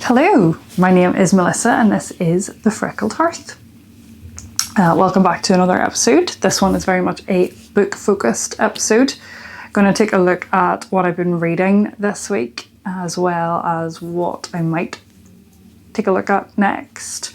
Hello, my name is Melissa and this is The Freckled Hearth. Welcome back to another episode. This one is very much a book focused episode. I'm going to take a look at what I've been reading this week as well as what I might take a look at next.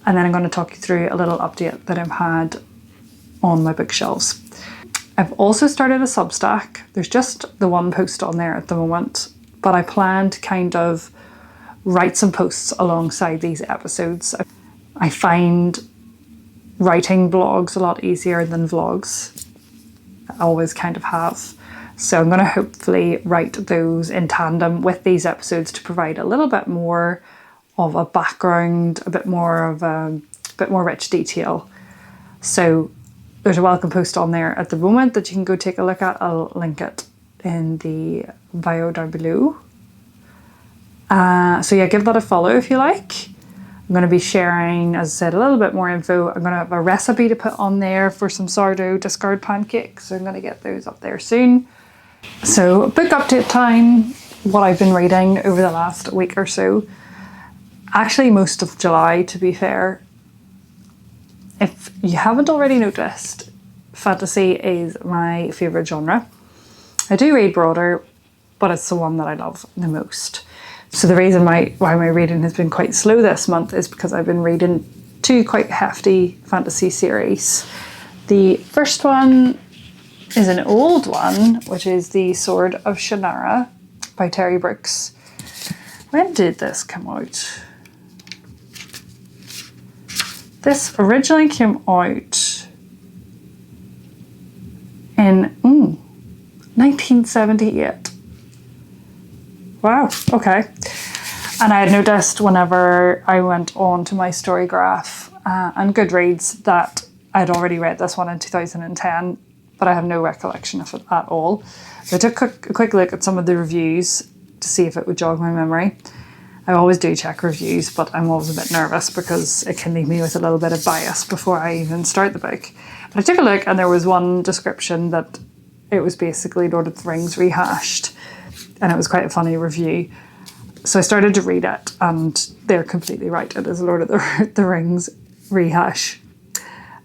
And then I'm going to talk you through a little update that I've had on my bookshelves. I've also started a Substack. There's just the one post on there at the moment, but I plan to kind of write some posts alongside these episodes. I find writing blogs a lot easier than vlogs. I always kind of have. So I'm going to hopefully write those in tandem with these episodes to provide a little bit more of a background, a bit more rich detail. So there's a welcome post on there at the moment that you can go take a look at. I'll link it in the bio down below. So yeah, give that a follow if you like. I'm going to be sharing, as I said, a little bit more info. I'm going to have a recipe to put on there for some sourdough discard pancakes. So I'm going to get those up there soon. So book update time, what I've been reading over the last week or so. Actually most of July, to be fair. If you haven't already noticed, fantasy is my favourite genre. I do read broader, but it's the one that I love the most. So the reason why my reading has been quite slow this month is because I've been reading two quite hefty fantasy series. The first one is an old one, which is The Sword of Shannara by Terry Brooks. When did this come out? This originally came out in 1978. Wow, okay. And I had noticed whenever I went on to my Storygraph and Goodreads that I'd already read this one in 2010, but I have no recollection of it at all. So I took a quick look at some of the reviews to see if it would jog my memory. I always do check reviews, but I'm always a bit nervous because it can leave me with a little bit of bias before I even start the book. But I took a look and there was one description that it was basically Lord of the Rings rehashed. And it was quite a funny review. So I started to read it and they're completely right. It is Lord of the Rings rehash.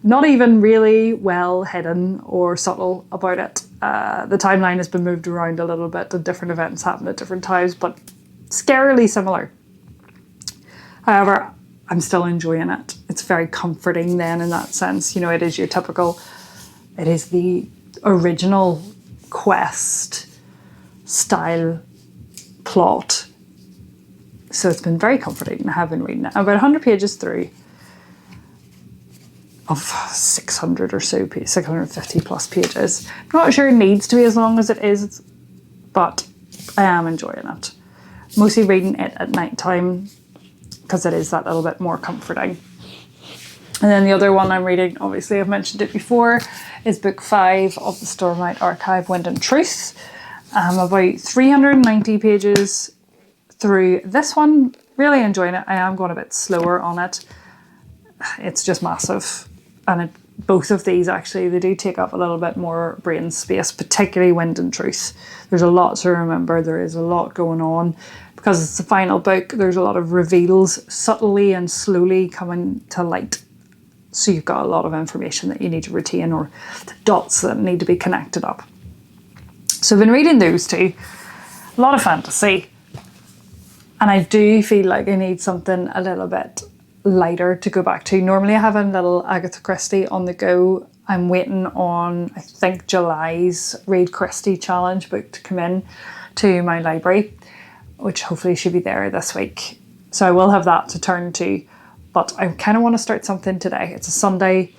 Not even really well hidden or subtle about it. The timeline has been moved around a little bit and different events happen at different times, but scarily similar. However, I'm still enjoying it. It's very comforting then in that sense. You know, it is your typical, it is the original quest style plot. So it's been very comforting and I have been reading it. I'm about 100 pages through of 600 or so, 650 plus pages. I'm not sure it needs to be as long as it is, but I am enjoying it. Mostly reading it at night time because it is that little bit more comforting. And then the other one I'm reading, obviously I've mentioned it before, is book 5 of the Stormlight Archive, Wind and Truth. I'm about 390 pages through this one. Really enjoying it. I am going a bit slower on it. It's just massive. And both of these actually, they do take up a little bit more brain space, particularly Wind and Truth. There's a lot to remember. There is a lot going on. Because it's the final book, there's a lot of reveals subtly and slowly coming to light. So you've got a lot of information that you need to retain or dots that need to be connected up. So I've been reading those two, a lot of fantasy, and I do feel like I need something a little bit lighter to go back to. Normally I have a little Agatha Christie on the go. I'm waiting on, I think, July's Read Christie Challenge book to come in to my library, which hopefully should be there this week. So I will have that to turn to, but I kind of want to start something today. It's a Sunday.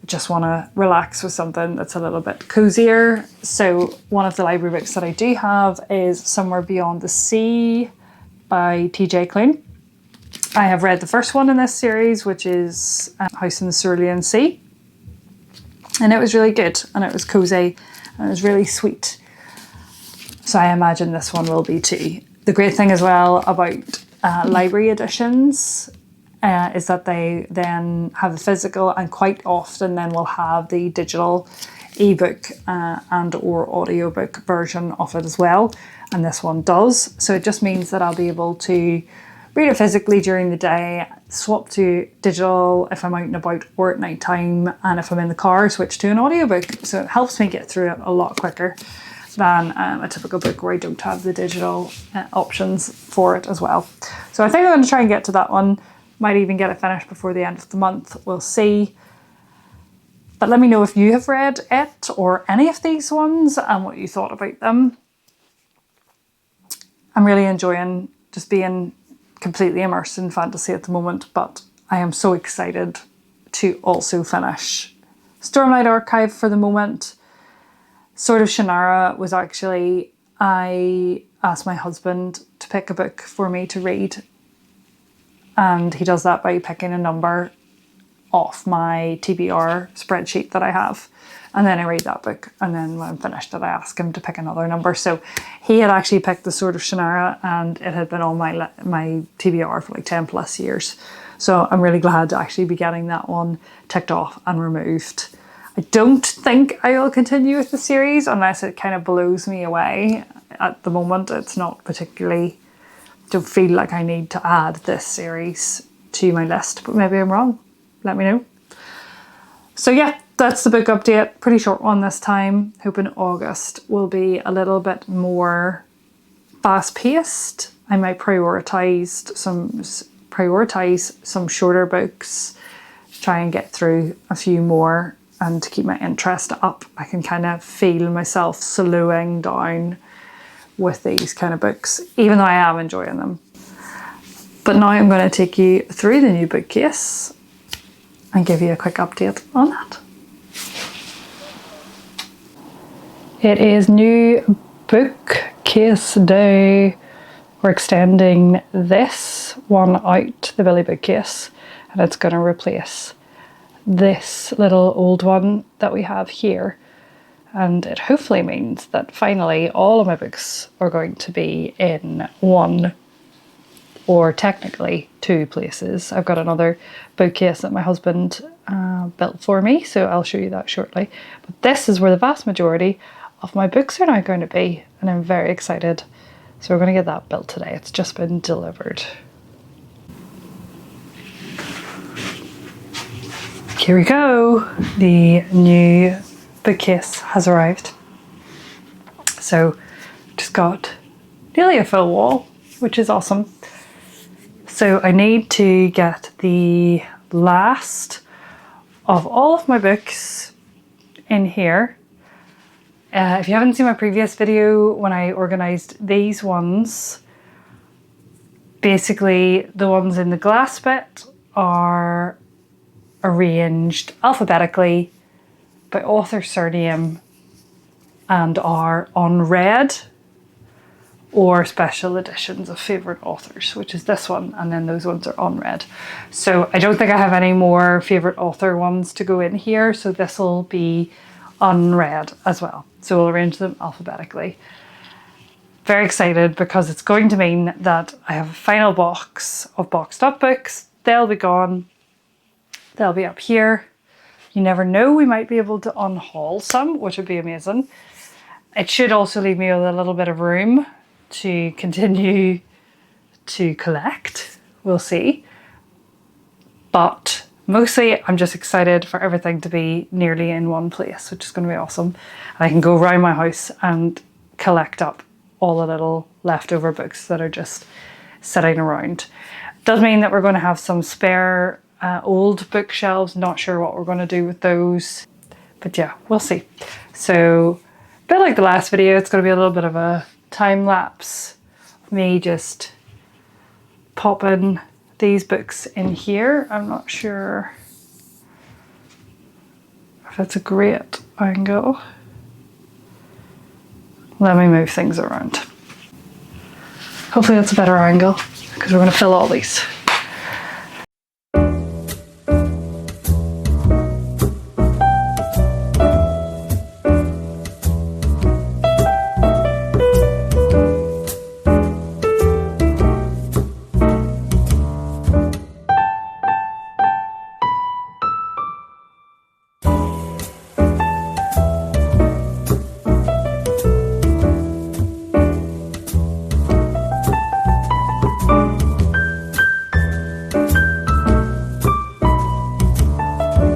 Just want to relax with something that's a little bit cozier. So one of the library books that I do have is Somewhere Beyond the Sea by TJ Klune. I have read the first one in this series, which is House in the Cerulean Sea. And it was really good and it was cozy and it was really sweet. So I imagine this one will be too. The great thing as well about library editions is that they then have the physical and quite often then will have the digital ebook and or audiobook version of it as well, and this one does. So it just means that I'll be able to read it physically during the day, swap to digital if I'm out and about or at night time, and if I'm in the car, switch to an audiobook. So it helps me get through it a lot quicker than a typical book where I don't have the digital options for it as well. So I think I'm going to try and get to that one. Might even get it finished before the end of the month. We'll see. But let me know if you have read it or any of these ones and what you thought about them. I'm really enjoying just being completely immersed in fantasy at the moment, but I am so excited to also finish Stormlight Archive for the moment. Sword of Shannara was actually, I asked my husband to pick a book for me to read, and he does that by picking a number off my TBR spreadsheet that I have, and then I read that book, and then when I'm finished it I ask him to pick another number. So he had actually picked the Sword of Shannara, and it had been on my TBR for like 10 plus years, so I'm really glad to actually be getting that one ticked off and removed. I don't think I will continue with the series unless it kind of blows me away. At the moment it's not particularly, don't feel like I need to add this series to my list, but maybe I'm wrong. Let me know. So yeah, that's the book update. Pretty short one this time. Hoping August will be a little bit more fast paced. I might prioritize some shorter books, try and get through a few more and to keep my interest up. I can kind of feel myself slowing down with these kind of books, even though I am enjoying them. But now I'm going to take you through the new bookcase and give you a quick update on that. It is new bookcase day. We're extending this one out, the Billy bookcase, and it's going to replace this little old one that we have here. And it hopefully means that finally all of my books are going to be in one, or technically two places. I've got another bookcase that my husband built for me, so I'll show you that shortly. But this is where the vast majority of my books are now going to be, and I'm very excited. So we're going to get that built today. It's just been delivered. Here we go. The new bookcase has arrived. So just got nearly a full wall, which is awesome. So I need to get the last of all of my books in here. If you haven't seen my previous video when I organised these ones, basically the ones in the glass bit are arranged alphabetically by author surname and are unread or special editions of favourite authors, which is this one, and then those ones are unread. So I don't think I have any more favourite author ones to go in here, so this will be unread as well. So we'll arrange them alphabetically. Very excited because it's going to mean that I have a final box of boxed up books. They'll be gone. They'll be up here. You never know, we might be able to unhaul some, which would be amazing. It should also leave me with a little bit of room to continue to collect. We'll see. But mostly I'm just excited for everything to be nearly in one place, which is going to be awesome. And I can go around my house and collect up all the little leftover books that are just sitting around. It does mean that we're going to have some spare old bookshelves. Not sure what we're going to do with those, but yeah, we'll see. So a bit like the last video, it's going to be a little bit of a time lapse of me just popping these books in here. I'm not sure if it's a great angle. Let me move things around. Hopefully that's a better angle because we're going to fill all these.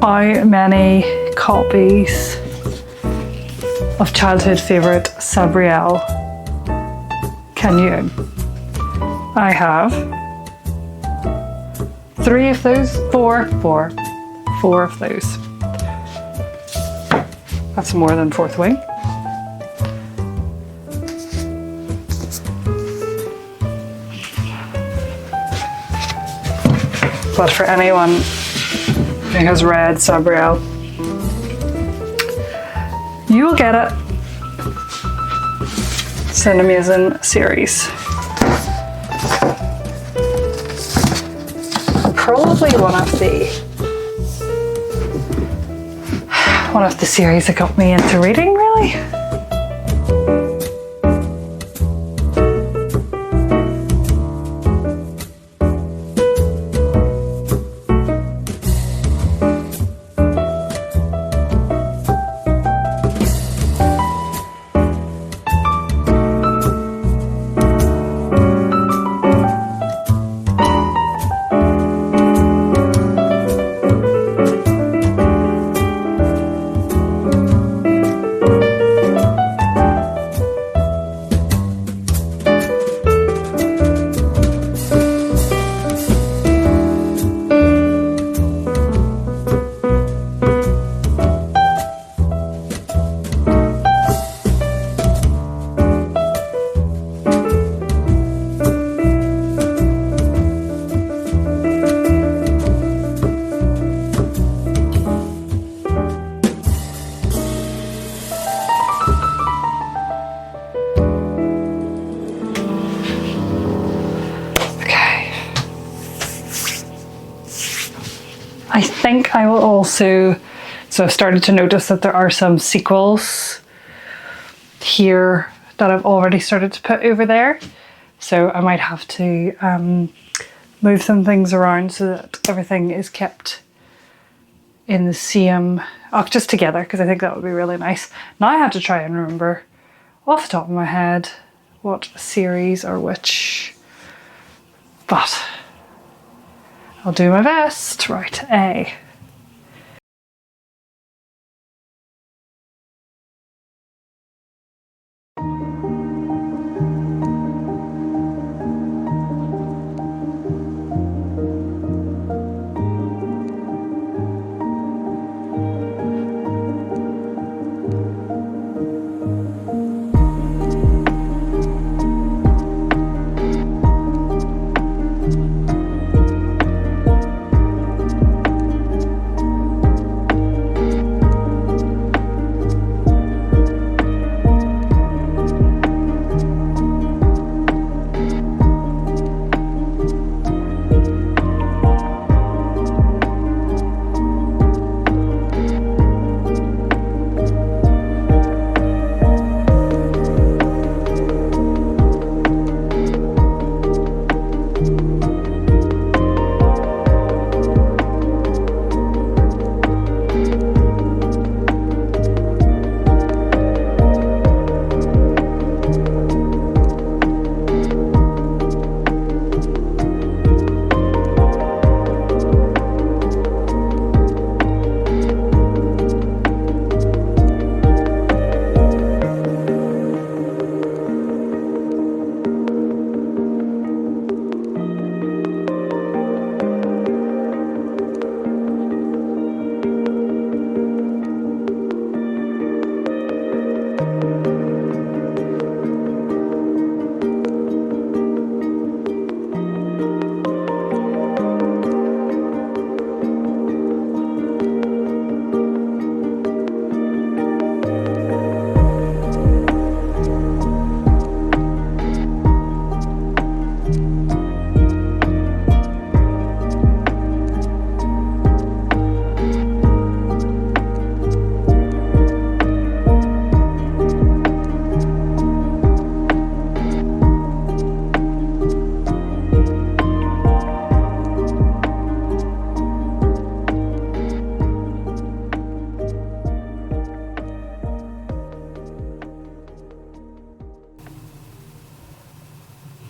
How many copies of childhood favourite Sabriel can you own? I have 3 of those, 4 of those. That's more than Fourth Wing. But for anyone who has read Sabriel, you will get it. It's an amazing series. Probably one of the series that got me into reading, really. I think I will also, so I've started to notice that there are some sequels here that I've already started to put over there. So I might have to move some things around so that everything is kept in the same, just together, because I think that would be really nice. Now I have to try and remember off the top of my head what series or which, but I'll do my best. Right, A.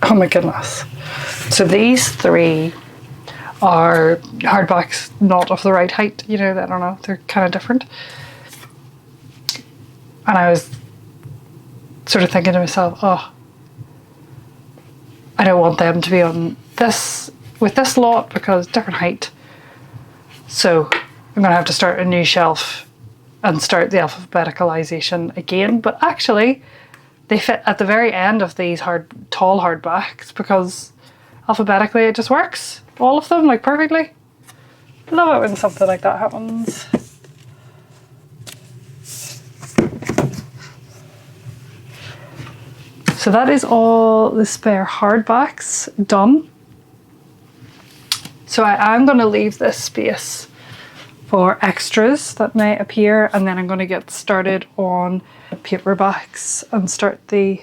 Oh my goodness. So these 3 are hardbacks not of the right height, you know, I don't know, they're kind of different. And I was sort of thinking to myself, oh, I don't want them to be on this, with this lot, because different height. So I'm going to have to start a new shelf and start the alphabeticalization again. But actually, they fit at the very end of these tall hardbacks, because alphabetically it just works. All of them, like, perfectly. Love it when something like that happens. So that is all the spare hardbacks done. So I am going to leave this space for extras that may appear, and then I'm going to get started on paperbacks and start the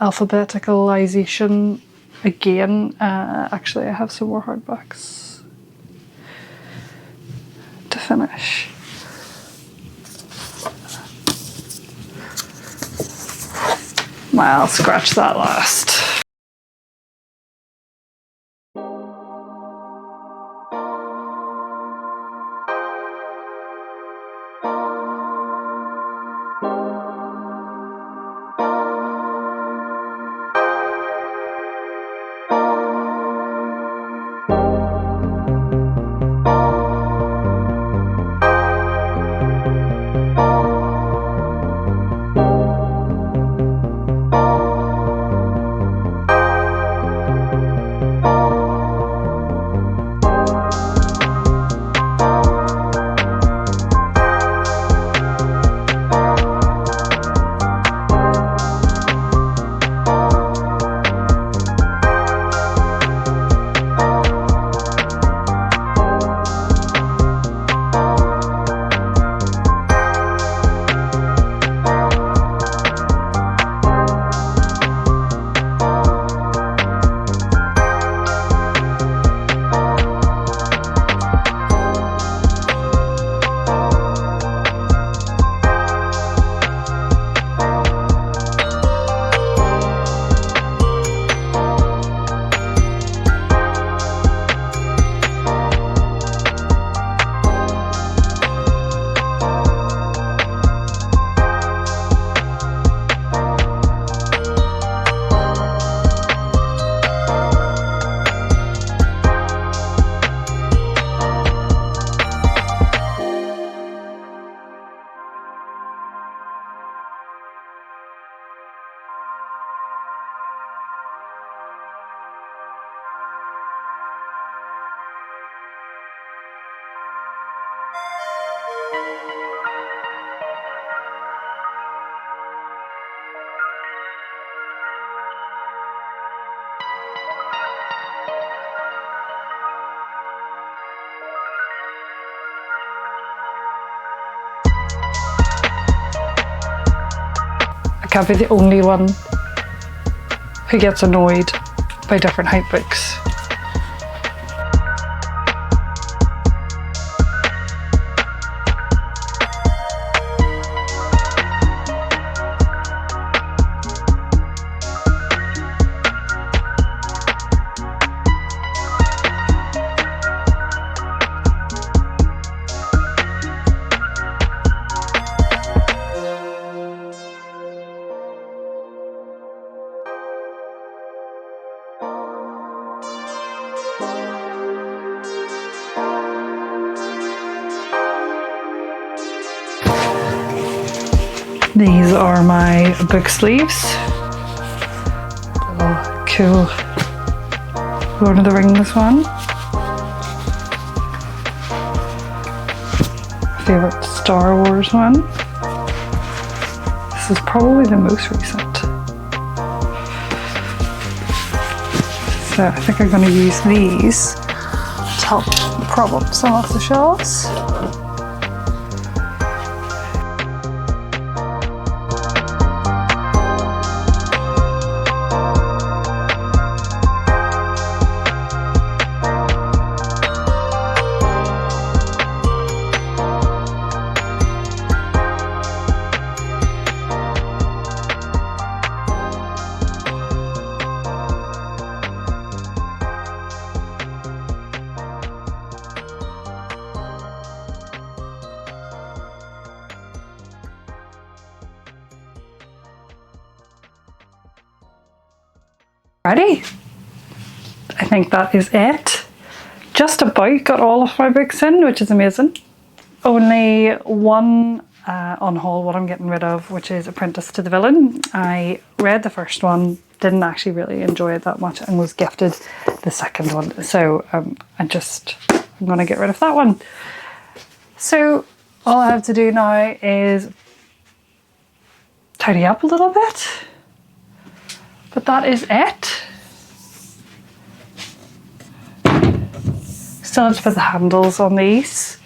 alphabeticalization again. Actually, I have some more hardbacks to finish. Well, I'll scratch that last. I can't be the only one who gets annoyed by different height books. These are my book sleeves. Oh, cool Lord of the Rings one. Favorite Star Wars one. This is probably the most recent. So I think I'm going to use these to help prop up some of the shelves. Ready? I think that is it. Just about got all of my books in, which is amazing. Only one on haul, what I'm getting rid of, which is Apprentice to the Villain. I read the first one, didn't actually really enjoy it that much, and was gifted the second one. So I'm going to get rid of that one. So all I have to do now is tidy up a little bit. But that is it. Still have to put the handles on these.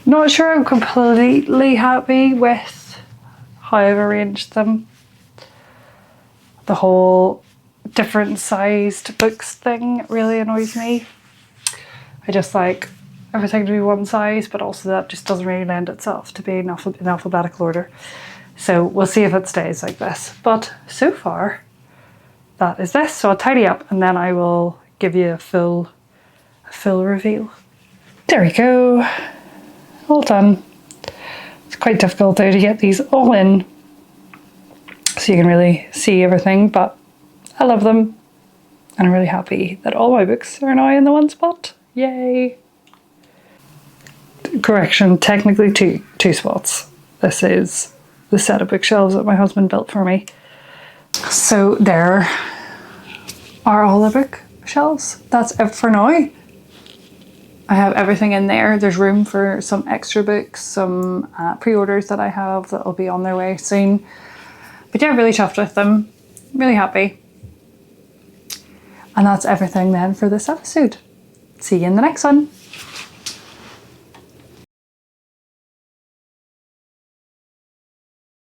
Not sure I'm completely happy with how I've arranged them. The whole different sized books thing really annoys me. I just like everything to be one size, but also that just doesn't really lend itself to being in alphabetical order. So we'll see if it stays like this. But so far, that is this. So I'll tidy up and then I will give you a full reveal. There we go. All done. It's quite difficult though to get these all in so you can really see everything, but I love them and I'm really happy that all my books are now in the one spot. Yay! Correction, technically two spots. This is the set of bookshelves that my husband built for me. So there are all the bookshelves. That's it for now. I have everything in there. There's room for some extra books, some pre-orders that I have that will be on their way soon. But yeah, really chuffed with them. Really happy. And that's everything then for this episode. See you in the next one.